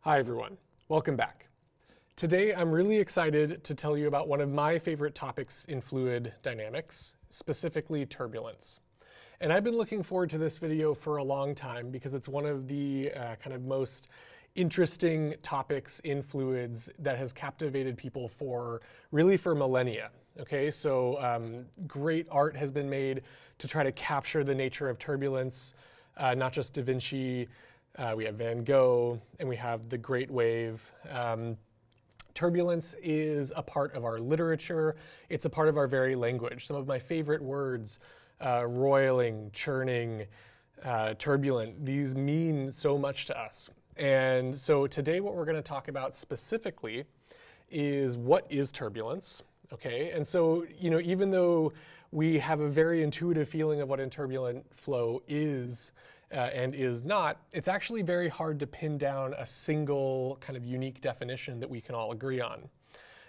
Hi everyone, welcome back. Today I'm really excited to tell you about one of my favorite topics in fluid dynamics, specifically turbulence. And I've been looking forward to this video for a long time because it's one of the kind of most interesting topics in fluids that has captivated people for millennia. Okay, so great art has been made to try to capture the nature of turbulence, not just Da Vinci. We have Van Gogh, and we have the Great Wave. Turbulence is a part of our literature. It's a part of our very language. Some of my favorite words, roiling, churning, turbulent, these mean so much to us. And so today what we're going to talk about specifically is what is turbulence, okay? And so, even though we have a very intuitive feeling of what a turbulent flow is, and is not, it's actually very hard to pin down a single kind of unique definition that we can all agree on.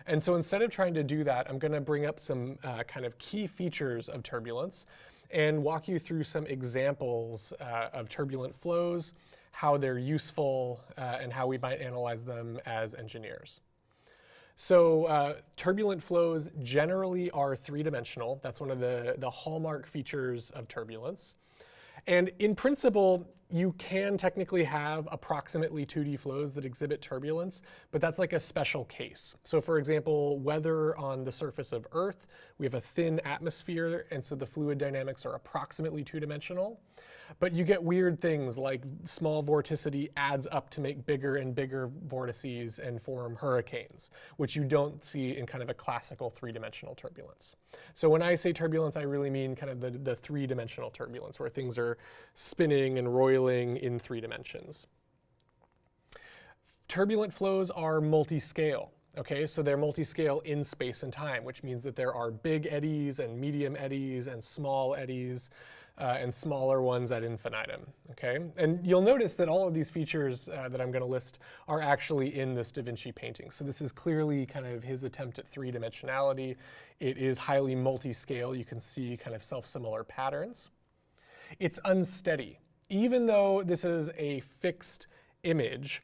And so instead of trying to do that, I'm going to bring up some kind of key features of turbulence and walk you through some examples of turbulent flows, how they're useful, and how we might analyze them as engineers. So turbulent flows generally are three-dimensional. That's one of the hallmark features of turbulence. And in principle, you can technically have approximately 2D flows that exhibit turbulence, but that's like a special case. So for example, weather on the surface of Earth, we have a thin atmosphere, and so the fluid dynamics are approximately two-dimensional. But you get weird things like small vorticity adds up to make bigger and bigger vortices and form hurricanes, which you don't see in kind of a classical three-dimensional turbulence. So when I say turbulence, I really mean kind of the three-dimensional turbulence, where things are spinning and roiling in 3 dimensions. Turbulent flows are multiscale. Okay, so they're multiscale in space and time, which means that there are big eddies and medium eddies and small eddies and smaller ones ad infinitum. Okay, and you'll notice that all of these features that I'm going to list are actually in this Da Vinci painting. So this is clearly kind of his attempt at three-dimensionality. It is highly multiscale. You can see kind of self-similar patterns. It's unsteady. Even though this is a fixed image,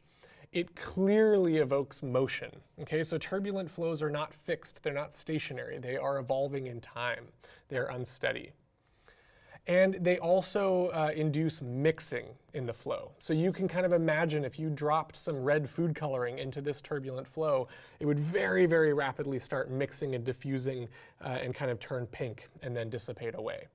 it clearly evokes motion. Okay, so turbulent flows are not fixed, they're not stationary, they are evolving in time, they're unsteady. And they also induce mixing in the flow. So you can kind of imagine if you dropped some red food coloring into this turbulent flow, it would very, very rapidly start mixing and diffusing and kind of turn pink and then dissipate away.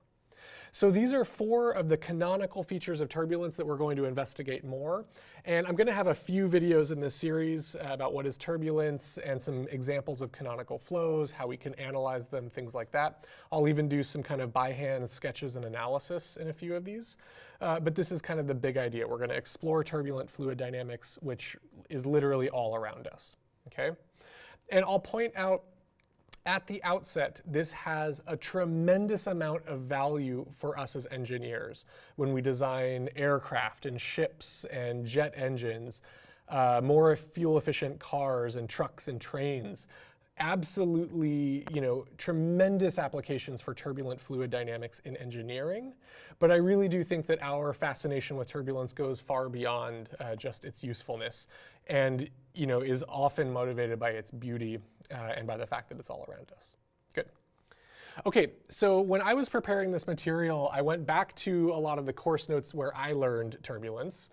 So these are 4 of the canonical features of turbulence that we're going to investigate more. And I'm going to have a few videos in this series about what is turbulence and some examples of canonical flows, how we can analyze them, things like that. I'll even do some kind of by-hand sketches and analysis in a few of these. But this is kind of the big idea. We're going to explore turbulent fluid dynamics, which is literally all around us. Okay? And I'll point out at the outset, this has a tremendous amount of value for us as engineers when we design aircraft and ships and jet engines, more fuel-efficient cars and trucks and trains. Absolutely, tremendous applications for turbulent fluid dynamics in engineering. But I really do think that our fascination with turbulence goes far beyond just its usefulness and, is often motivated by its beauty and by the fact that it's all around us. Good. Okay, so when I was preparing this material, I went back to a lot of the course notes where I learned turbulence.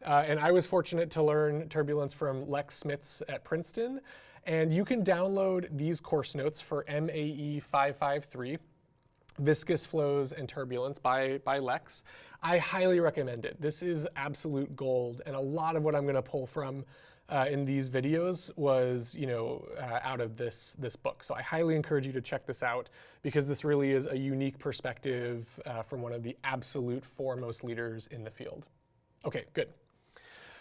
And I was fortunate to learn turbulence from Lex Smits at Princeton. And you can download these course notes for MAE 553, Viscous Flows and Turbulence by Lex. I highly recommend it. This is absolute gold. And a lot of what I'm going to pull from in these videos was, out of this book. So I highly encourage you to check this out because this really is a unique perspective from one of the absolute foremost leaders in the field. Okay, good.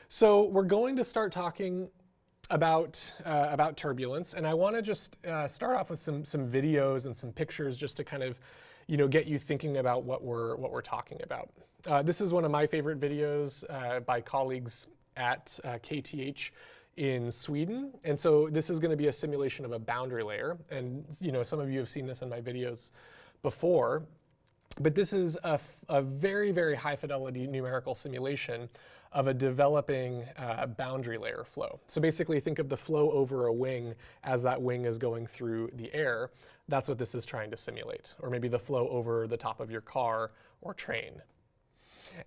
So we're going to start talking about turbulence, and I want to just start off with some videos and some pictures just to kind of, get you thinking about what we're talking about. This is one of my favorite videos by colleagues at KTH in Sweden, and so this is going to be a simulation of a boundary layer, and some of you have seen this in my videos before. But this is a very, very high fidelity numerical simulation of a developing boundary layer flow. So basically think of the flow over a wing as that wing is going through the air. That's what this is trying to simulate. Or maybe the flow over the top of your car or train.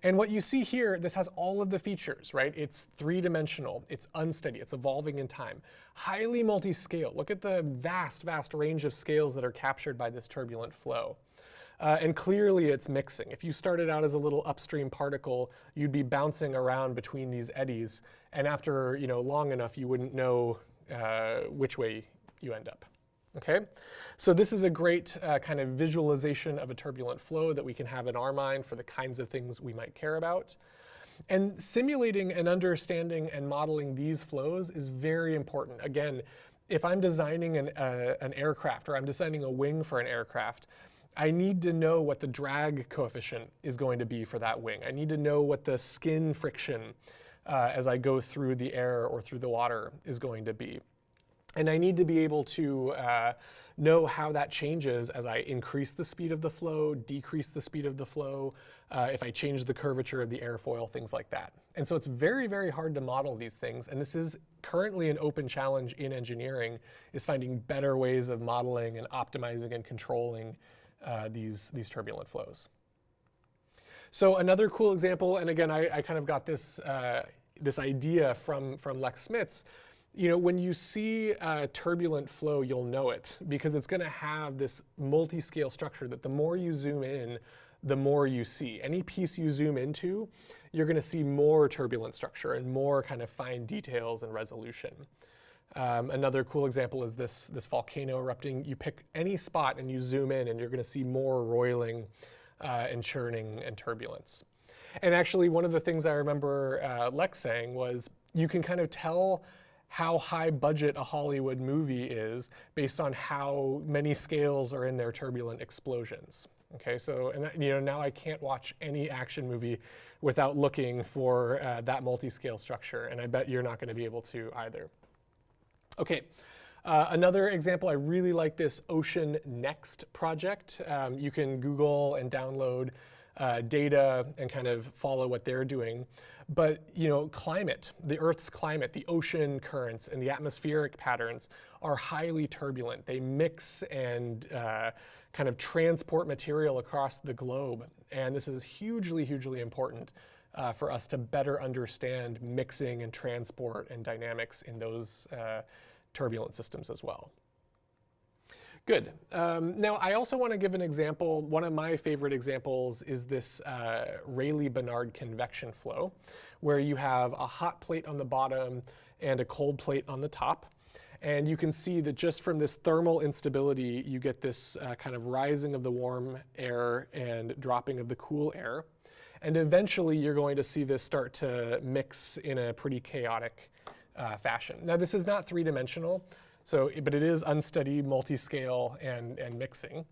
And what you see here, this has all of the features, right? It's three-dimensional, it's unsteady, it's evolving in time, highly multi-scale. Look at the vast, vast range of scales that are captured by this turbulent flow. And clearly it's mixing. If you started out as a little upstream particle, you'd be bouncing around between these eddies, and after long enough, you wouldn't know which way you end up. Okay, so this is a great kind of visualization of a turbulent flow that we can have in our mind for the kinds of things we might care about. And simulating and understanding and modeling these flows is very important. Again, if I'm designing an aircraft or I'm designing a wing for an aircraft, I need to know what the drag coefficient is going to be for that wing. I need to know what the skin friction as I go through the air or through the water is going to be. And I need to be able to know how that changes as I increase the speed of the flow, decrease the speed of the flow, if I change the curvature of the airfoil, things like that. And so it's very, very hard to model these things. And this is currently an open challenge in engineering, is finding better ways of modeling and optimizing and controlling these turbulent flows. So another cool example, and again, I kind of got this, this idea from Lex Smits. When you see a turbulent flow, you'll know it, because it's going to have this multi-scale structure that the more you zoom in, the more you see. Any piece you zoom into, you're going to see more turbulent structure and more kind of fine details and resolution. Another cool example is this volcano erupting. You pick any spot and you zoom in, and you're going to see more roiling and churning and turbulence. And actually, one of the things I remember Lex saying was, you can kind of tell how high budget a Hollywood movie is based on how many scales are in their turbulent explosions. Okay, so now I can't watch any action movie without looking for that multi-scale structure, and I bet you're not going to be able to either. Okay, another example, I really like this Ocean Next project. You can Google and download data and kind of follow what they're doing. But climate, the Earth's climate, the ocean currents, and the atmospheric patterns are highly turbulent. They mix and kind of transport material across the globe. And this is hugely, hugely important for us to better understand mixing and transport and dynamics in those turbulent systems as well. Good. Now, I also want to give an example. One of my favorite examples is this Rayleigh-Bénard convection flow, where you have a hot plate on the bottom and a cold plate on the top. And you can see that just from this thermal instability, you get this kind of rising of the warm air and dropping of the cool air. And eventually, you're going to see this start to mix in a pretty chaotic fashion. Now, this is not three-dimensional. But it is unsteady, multi-scale, and mixing.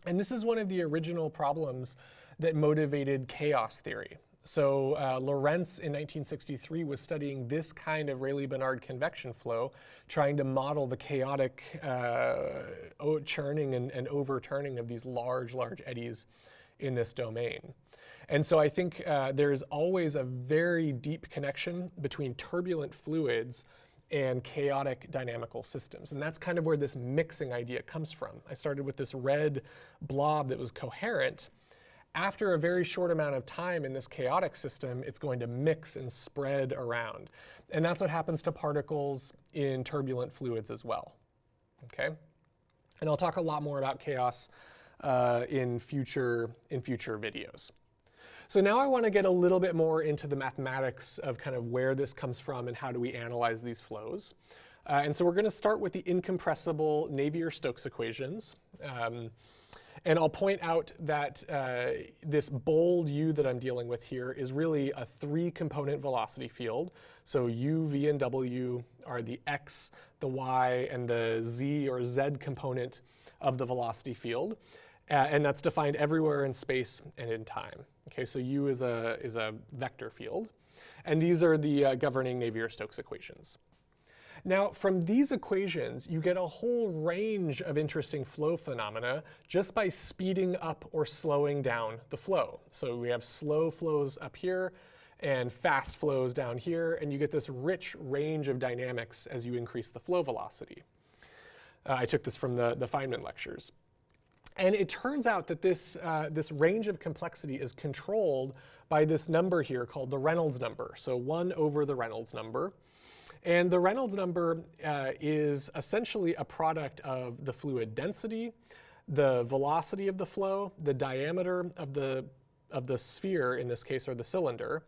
And this is one of the original problems that motivated chaos theory. So Lorentz in 1963 was studying this kind of Rayleigh-Bénard convection flow, trying to model the chaotic churning and overturning of these large, large eddies in this domain. And so I think there's always a very deep connection between turbulent fluids and chaotic dynamical systems. And that's kind of where this mixing idea comes from. I started with this red blob that was coherent. After a very short amount of time in this chaotic system, it's going to mix and spread around. And that's what happens to particles in turbulent fluids as well. Okay? And I'll talk a lot more about chaos in future videos. So now I want to get a little bit more into the mathematics of kind of where this comes from and how do we analyze these flows. And so we're going to start with the incompressible Navier-Stokes equations. And I'll point out that this bold U that I'm dealing with here is really a three-component velocity field. So U, V, and W are the X, the Y, and the Z or Z component of the velocity field. And that's defined everywhere in space and in time. Okay, so U is a vector field. And these are the governing Navier-Stokes equations. Now, from these equations, you get a whole range of interesting flow phenomena just by speeding up or slowing down the flow. So we have slow flows up here and fast flows down here, and you get this rich range of dynamics as you increase the flow velocity. I took this from the Feynman lectures. And it turns out that this range of complexity is controlled by this number here called the Reynolds number. So 1 over the Reynolds number. And the Reynolds number is essentially a product of the fluid density, the velocity of the flow, the diameter of the sphere, in this case, or the cylinder,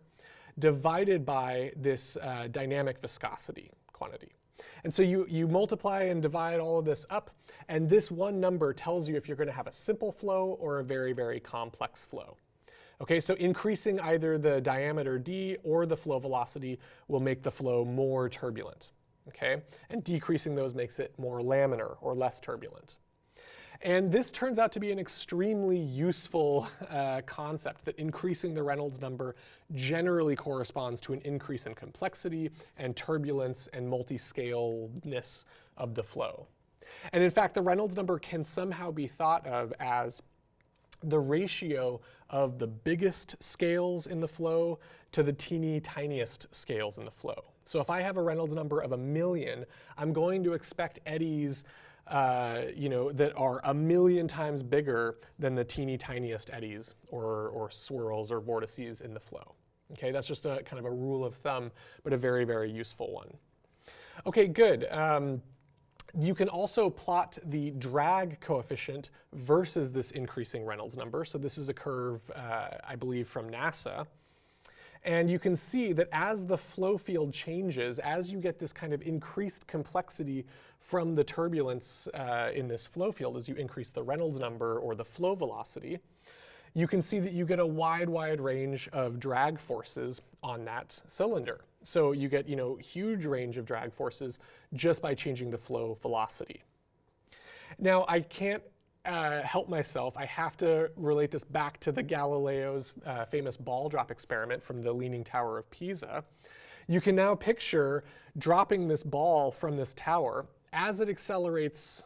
divided by this dynamic viscosity quantity. And so you multiply and divide all of this up, and this one number tells you if you're going to have a simple flow or a very, very complex flow. Okay, so increasing either the diameter d or the flow velocity will make the flow more turbulent. Okay, and decreasing those makes it more laminar or less turbulent. And this turns out to be an extremely useful concept, that increasing the Reynolds number generally corresponds to an increase in complexity and turbulence and multiscaleness of the flow. And in fact, the Reynolds number can somehow be thought of as the ratio of the biggest scales in the flow to the teeny tiniest scales in the flow. So if I have a Reynolds number of 1,000,000, I'm going to expect eddies that are 1,000,000 times bigger than the teeny tiniest eddies or swirls or vortices in the flow. Okay, that's just a kind of a rule of thumb, but a very, very useful one. Okay, good. You can also plot the drag coefficient versus this increasing Reynolds number. So this is a curve, I believe, from NASA. And you can see that as the flow field changes, as you get this kind of increased complexity from the turbulence in this flow field, as you increase the Reynolds number or the flow velocity, you can see that you get a wide range of drag forces on that cylinder. So you get, huge range of drag forces just by changing the flow velocity. Now, I can't help myself. I have to relate this back to the Galileo's famous ball drop experiment from the Leaning Tower of Pisa. You can now picture dropping this ball from this tower. As it accelerates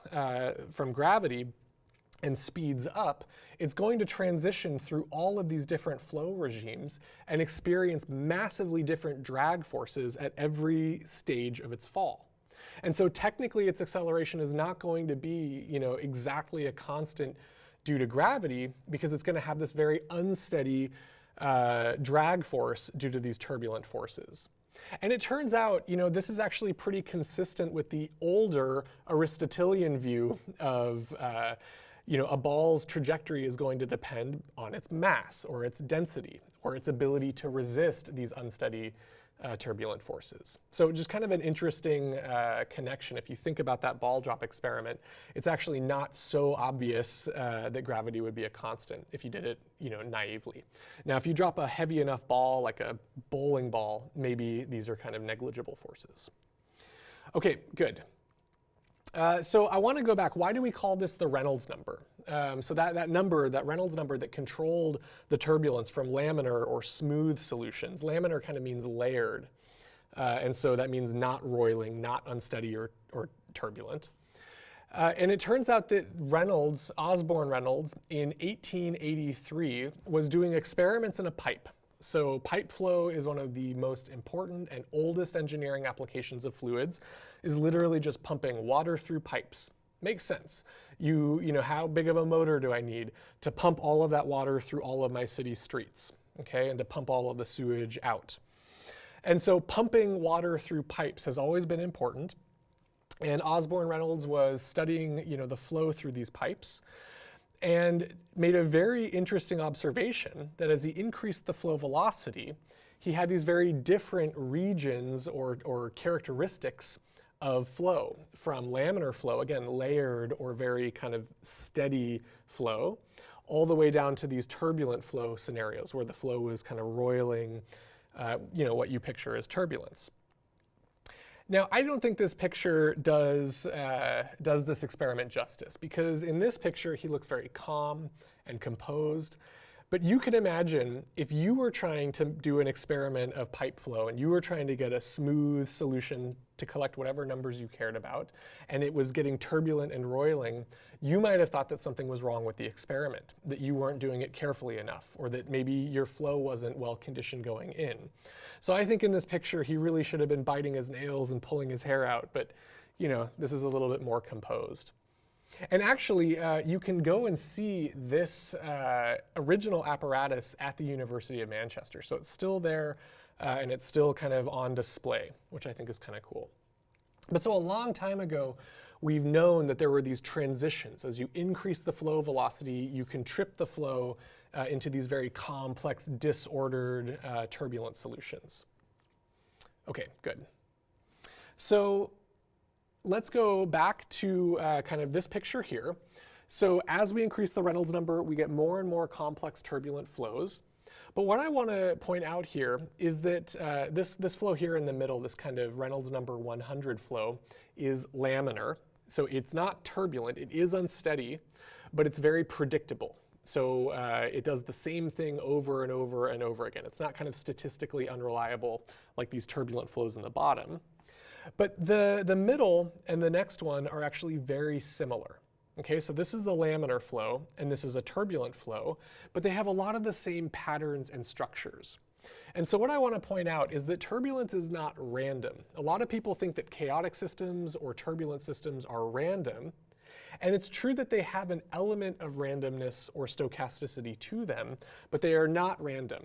from gravity and speeds up, it's going to transition through all of these different flow regimes and experience massively different drag forces at every stage of its fall. And so technically its acceleration is not going to be, exactly a constant due to gravity, because it's going to have this very unsteady drag force due to these turbulent forces. And it turns out, this is actually pretty consistent with the older Aristotelian view of a ball's trajectory is going to depend on its mass or its density or its ability to resist these unsteady turbulent forces. So just kind of an interesting connection. If you think about that ball drop experiment, it's actually not so obvious that gravity would be a constant if you did it, naively. Now, if you drop a heavy enough ball, like a bowling ball, maybe these are kind of negligible forces. Okay, good. So I want to go back. Why do we call this the Reynolds number? So that Reynolds number that controlled the turbulence from laminar or smooth solutions. Laminar kind of means layered. And so that means not roiling, not unsteady or turbulent. And it turns out that Osborne Reynolds, in 1883, was doing experiments in a pipe. So pipe flow is one of the most important and oldest engineering applications of fluids, is literally just pumping water through pipes. Makes sense. How big of a motor do I need to pump all of that water through all of my city streets, okay, and to pump all of the sewage out? And so pumping water through pipes has always been important. And Osborne Reynolds was studying, the flow through these pipes, and made a very interesting observation that as he increased the flow velocity, he had these very different regions or characteristics of flow, from laminar flow, again, layered or very kind of steady flow, all the way down to these turbulent flow scenarios where the flow is kind of roiling, what you picture as turbulence. Now, I don't think this picture does this experiment justice, because in this picture he looks very calm and composed, But you can imagine if you were trying to do an experiment of pipe flow and you were trying to get a smooth solution to collect whatever numbers you cared about, and it was getting turbulent and roiling, you might have thought that something was wrong with the experiment, that you weren't doing it carefully enough, or that maybe your flow wasn't well conditioned going in. So I think in this picture, he really should have been biting his nails and pulling his hair out, but this is a little bit more composed. And actually, you can go and see this original apparatus at the University of Manchester. So it's still there, and it's still kind of on display, which I think is kind of cool. But so a long time ago, we've known that there were these transitions. As you increase the flow velocity, you can trip the flow into these very complex, disordered, turbulent solutions. OK, good. So let's go back to kind of this picture here. So as we increase the Reynolds number, we get more and more complex turbulent flows. But what I want to point out here is that this flow here in the middle, this kind of Reynolds number 100 flow, is laminar. So it's not turbulent, it is unsteady, but it's very predictable. So it does the same thing over and over and over again. It's not kind of statistically unreliable like these turbulent flows in the bottom. But the middle and the next one are actually very similar. Okay, so this is the laminar flow, and this is a turbulent flow, but they have a lot of the same patterns and structures. And so what I want to point out is that turbulence is not random. A lot of people think that chaotic systems or turbulent systems are random, and it's true that they have an element of randomness or stochasticity to them, but they are not random.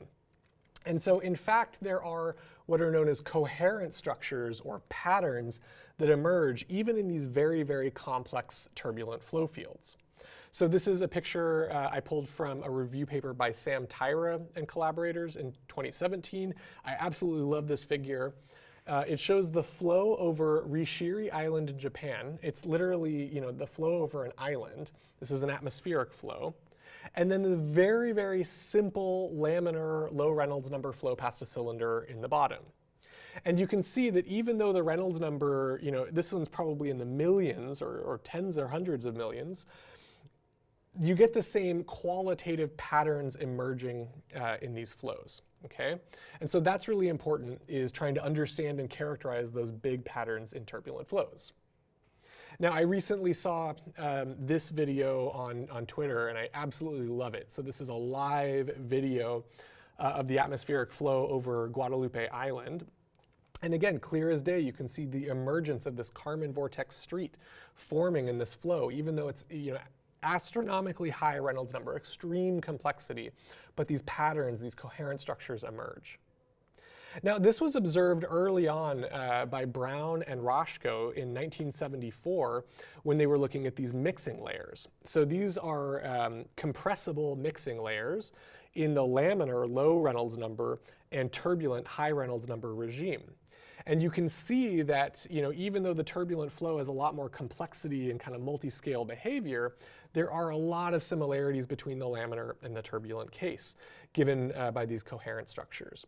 And so in fact, there are what are known as coherent structures or patterns that emerge even in these very, very complex turbulent flow fields. So this is a picture I pulled from a review paper by Sam Tyra and collaborators in 2017. I absolutely love this figure. It shows the flow over Rishiri Island in Japan. It's literally, the flow over an island. This is an atmospheric flow. And then the very, very simple laminar low Reynolds number flow past a cylinder in the bottom. And you can see that even though the Reynolds number, this one's probably in the millions or tens or hundreds of millions, you get the same qualitative patterns emerging in these flows. Okay? And so that's really important, is trying to understand and characterize those big patterns in turbulent flows. Now, I recently saw this video on Twitter, and I absolutely love it. So this is a live video of the atmospheric flow over Guadalupe Island. And again, clear as day, you can see the emergence of this Kármán vortex street forming in this flow, even though it's astronomically high Reynolds number, extreme complexity, but these patterns, these coherent structures emerge. Now, this was observed early on by Brown and Roshko in 1974 when they were looking at these mixing layers. So these are compressible mixing layers in the laminar low Reynolds number and turbulent high Reynolds number regime. And you can see that even though the turbulent flow has a lot more complexity and kind of multi-scale behavior, there are a lot of similarities between the laminar and the turbulent case, given by these coherent structures.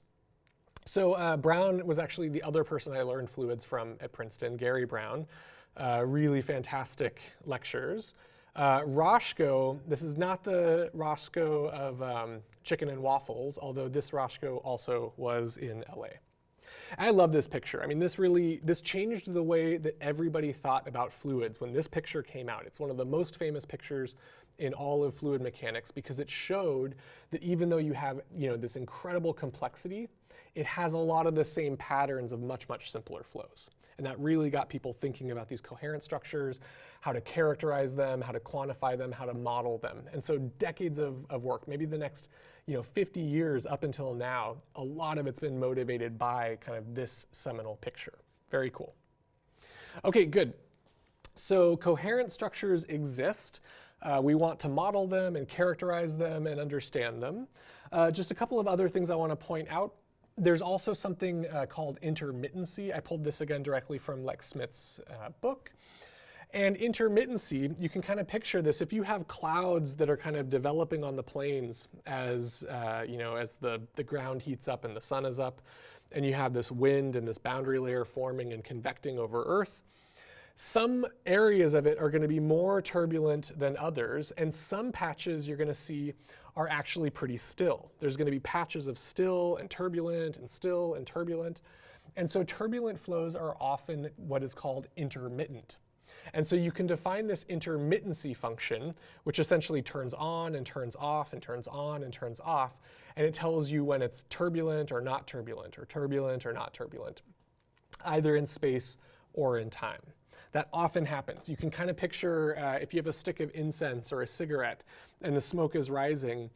So Brown was actually the other person I learned fluids from at Princeton, Gary Brown. Really fantastic lectures. Roshko, this is not the Roshko of Chicken and Waffles, although this Roshko also was in LA. And I love this picture. I mean, this changed the way that everybody thought about fluids when this picture came out. It's one of the most famous pictures in all of fluid mechanics because it showed that even though you have this incredible complexity, it has a lot of the same patterns of much, much simpler flows. And that really got people thinking about these coherent structures, how to characterize them, how to quantify them, how to model them. And so decades of work, maybe the next 50 years up until now, a lot of it's been motivated by kind of this seminal picture. Very cool. Okay, good. So coherent structures exist. We want to model them and characterize them and understand them. Just a couple of other things I want to point out. There's also something called intermittency. I pulled this again directly from Lex Smith's book. And intermittency, you can kind of picture this. If you have clouds that are kind of developing on the plains as as the ground heats up and the sun is up, and you have this wind and this boundary layer forming and convecting over Earth. Some areas of it are going to be more turbulent than others, and some patches you're going to see are actually pretty still. There's going to be patches of still and turbulent and still and turbulent. And so turbulent flows are often what is called intermittent. And so you can define this intermittency function, which essentially turns on and turns off and turns on and turns off, and it tells you when it's turbulent or not turbulent, or turbulent or not turbulent, either in space or in time. That often happens. You can kind of picture if you have a stick of incense or a cigarette and the smoke is rising,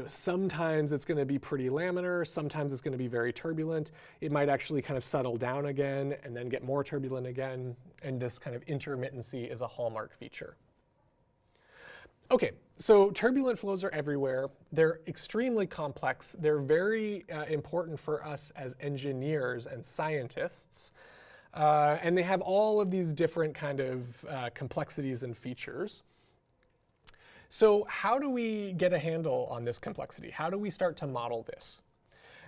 sometimes it's going to be pretty laminar, sometimes it's going to be very turbulent. It might actually kind of settle down again and then get more turbulent again, and this kind of intermittency is a hallmark feature. Okay, so turbulent flows are everywhere. They're extremely complex. They're very important for us as engineers and scientists. And they have all of these different kind of complexities and features. So how do we get a handle on this complexity? How do we start to model this?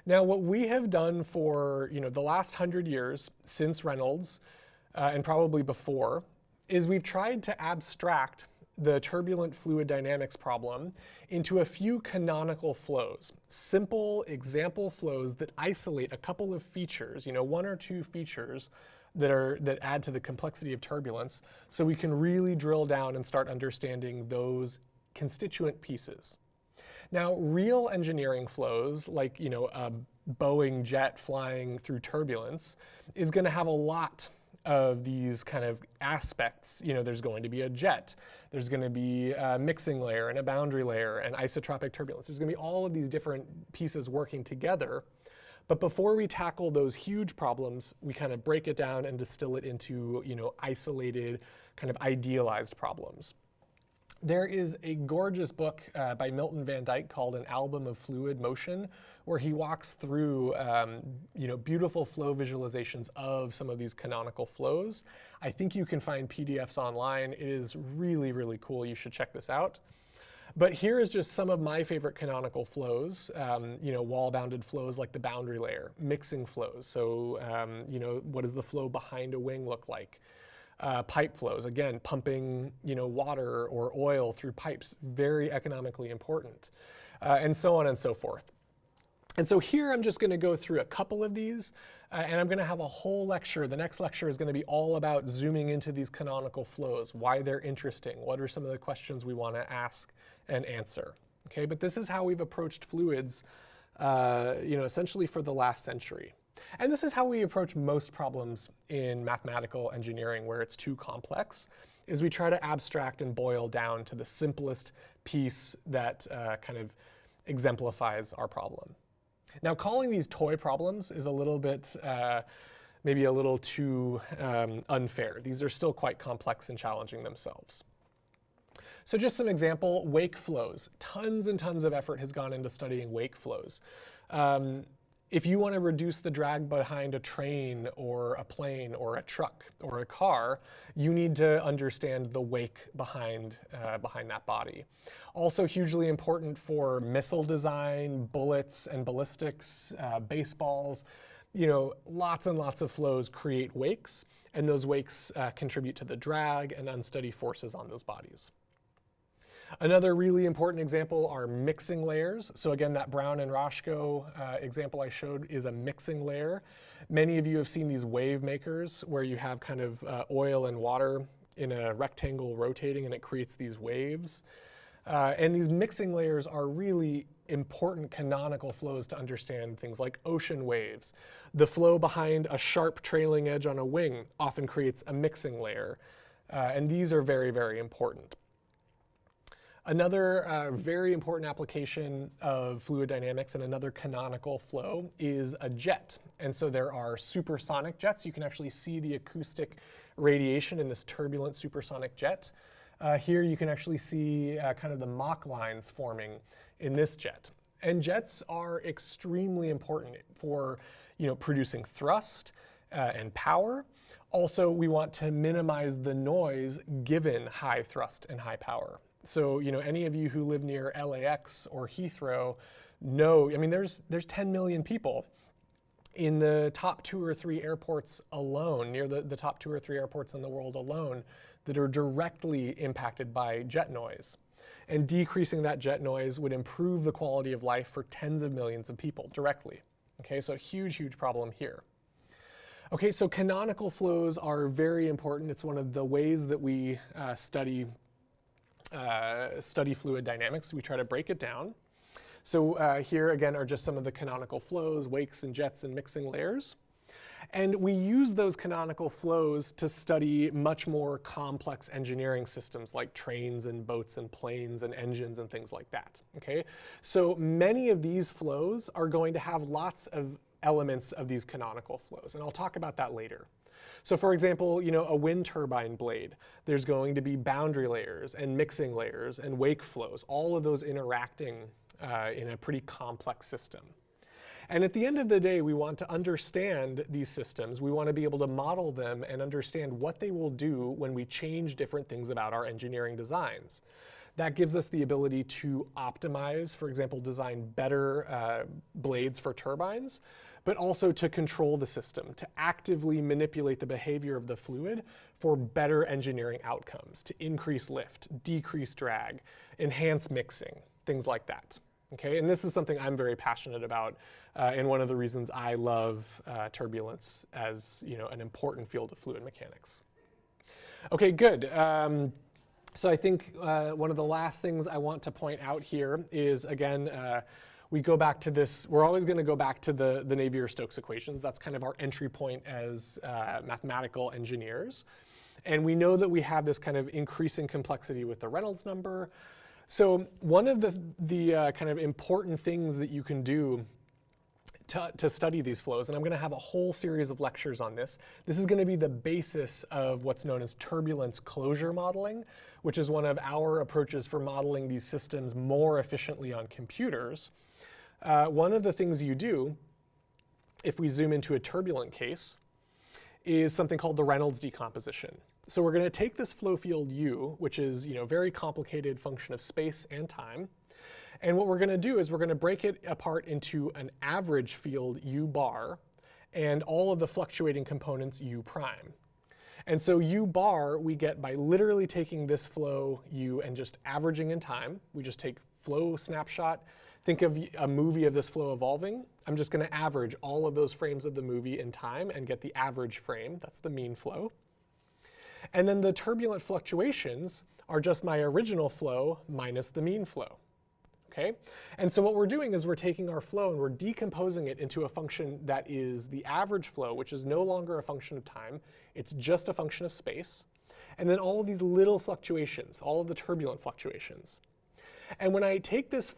Now, what we have done for the last 100 years since Reynolds, and probably before, is we've tried to abstract the turbulent fluid dynamics problem into a few canonical flows, simple example flows that isolate a couple of features, one or two features that add to the complexity of turbulence, so we can really drill down and start understanding those constituent pieces. Now, real engineering flows, like a Boeing jet flying through turbulence, is going to have a lot of these kind of aspects. There's going to be a jet, there's going to be a mixing layer and a boundary layer and isotropic turbulence. There's going to be all of these different pieces working together. But before we tackle those huge problems, we kind of break it down and distill it into isolated, kind of idealized problems. There is a gorgeous book by Milton Van Dyke called An Album of Fluid Motion, where he walks through beautiful flow visualizations of some of these canonical flows. I think you can find PDFs online. It is really, really cool. You should check this out. But here is just some of my favorite canonical flows, wall-bounded flows like the boundary layer, mixing flows. So, what does the flow behind a wing look like? Pipe flows, again, pumping, water or oil through pipes, very economically important, and so on and so forth. And so here I'm just going to go through a couple of these, and I'm going to have a whole lecture. The next lecture is going to be all about zooming into these canonical flows, why they're interesting, what are some of the questions we want to ask and answer. Okay, but this is how we've approached fluids, essentially for the last century. And this is how we approach most problems in mathematical engineering where it's too complex, is we try to abstract and boil down to the simplest piece that kind of exemplifies our problem. Now, calling these toy problems is a little bit, maybe a little too unfair. These are still quite complex and challenging themselves. So just some example, wake flows. Tons and tons of effort has gone into studying wake flows. If you want to reduce the drag behind a train or a plane or a truck or a car, you need to understand the wake behind that body. Also hugely important for missile design, bullets and ballistics, baseballs. Lots and lots of flows create wakes, and those wakes contribute to the drag and unsteady forces on those bodies. Another really important example are mixing layers. So again, that Brown and Roscoe example I showed is a mixing layer. Many of you have seen these wave makers where you have kind of oil and water in a rectangle rotating and it creates these waves. And these mixing layers are really important canonical flows to understand things like ocean waves. The flow behind a sharp trailing edge on a wing often creates a mixing layer. And these are very, very important. Another very important application of fluid dynamics and another canonical flow is a jet. And so there are supersonic jets. You can actually see the acoustic radiation in this turbulent supersonic jet. Here you can actually see kind of the Mach lines forming in this jet. And jets are extremely important for producing thrust and power. Also, we want to minimize the noise given high thrust and high power. So, any of you who live near LAX or Heathrow know, there's 10 million people. in the top 2 or 3 airports alone, near the top 2 or 3 airports in the world alone, that are directly impacted by jet noise. And decreasing that jet noise would improve the quality of life for tens of millions of people directly. Okay, so huge, huge problem here. Okay, so canonical flows are very important. It's one of the ways that we study fluid dynamics. We try to break it down. So here again are just some of the canonical flows, wakes and jets and mixing layers. And we use those canonical flows to study much more complex engineering systems like trains and boats and planes and engines and things like that. Okay? So many of these flows are going to have lots of elements of these canonical flows, and I'll talk about that later. So for example, a wind turbine blade, there's going to be boundary layers and mixing layers and wake flows, all of those interacting in a pretty complex system. And at the end of the day, we want to understand these systems. We want to be able to model them and understand what they will do when we change different things about our engineering designs. That gives us the ability to optimize, for example, design better blades for turbines, but also to control the system, to actively manipulate the behavior of the fluid for better engineering outcomes, to increase lift, decrease drag, enhance mixing, things like that. Okay, and this is something I'm very passionate about, and one of the reasons I love turbulence as an important field of fluid mechanics. Okay, good. So I think one of the last things I want to point out here is, again, we go back to this. We're always going to go back to the Navier-Stokes equations. That's kind of our entry point as mathematical engineers, and we know that we have this kind of increasing complexity with the Reynolds number. So one of the kind of important things that you can do to study these flows, and I'm going to have a whole series of lectures on this. This is going to be the basis of what's known as turbulence closure modeling, which is one of our approaches for modeling these systems more efficiently on computers. One of the things you do, if we zoom into a turbulent case, is something called the Reynolds decomposition. So we're going to take this flow field U, which is a very complicated function of space and time, and what we're going to do is we're going to break it apart into an average field U bar and all of the fluctuating components U prime. And so U bar we get by literally taking this flow U and just averaging in time. We just take flow snapshot. Think of a movie of this flow evolving. I'm just going to average all of those frames of the movie in time and get the average frame. That's the mean flow. And then the turbulent fluctuations are just my original flow minus the mean flow. Okay? And so what we're doing is we're taking our flow and we're decomposing it into a function that is the average flow, which is no longer a function of time. It's just a function of space. And then all of these little fluctuations, all of the turbulent fluctuations. And when I take this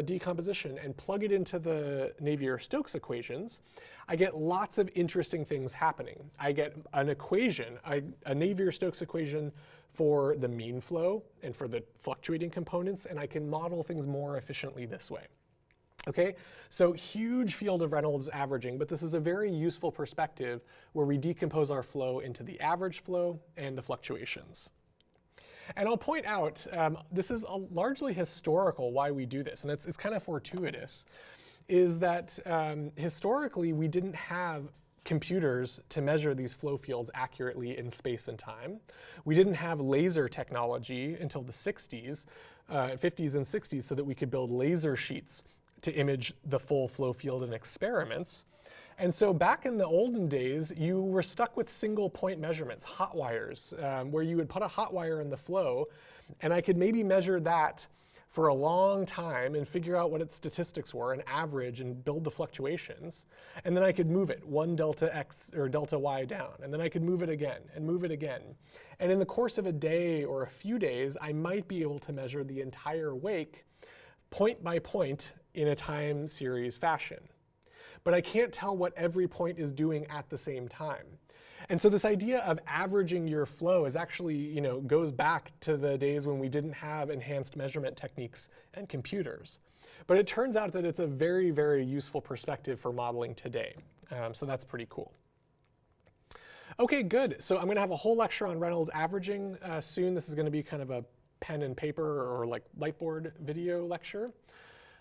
decomposition and plug it into the Navier-Stokes equations, I get lots of interesting things happening. I get an equation, a Navier-Stokes equation for the mean flow and for the fluctuating components, and I can model things more efficiently this way. Okay, so huge field of Reynolds averaging, but this is a very useful perspective where we decompose our flow into the average flow and the fluctuations. And I'll point out, this is largely historical why we do this, and it's kind of fortuitous, is that historically we didn't have computers to measure these flow fields accurately in space and time. We didn't have laser technology until the 60s, 50s and 60s, so that we could build laser sheets to image the full flow field in experiments. And so back in the olden days, you were stuck with single point measurements, hot wires, where you would put a hot wire in the flow, and I could maybe measure that for a long time and figure out what its statistics were and average and build the fluctuations. And then I could move it one delta X or delta Y down, and then I could move it again and move it again. And in the course of a day or a few days, I might be able to measure the entire wake point by point in a time series fashion. But I can't tell what every point is doing at the same time. And so this idea of averaging your flow is actually, goes back to the days when we didn't have enhanced measurement techniques and computers. But it turns out that it's a very, very useful perspective for modeling today. So that's pretty cool. Okay, good. So I'm going to have a whole lecture on Reynolds averaging soon. This is going to be kind of a pen and paper or like lightboard video lecture.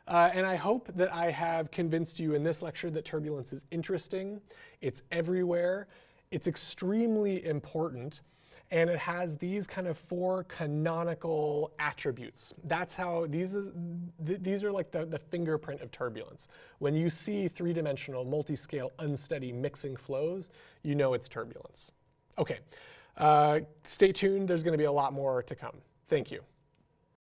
And I hope that I have convinced you in this lecture that turbulence is interesting, it's everywhere, it's extremely important, and it has these kind of 4 canonical attributes. That's how these are like the fingerprint of turbulence. When you see 3-dimensional, multiscale, unsteady mixing flows, you know it's turbulence. Okay, stay tuned. There's going to be a lot more to come. Thank you.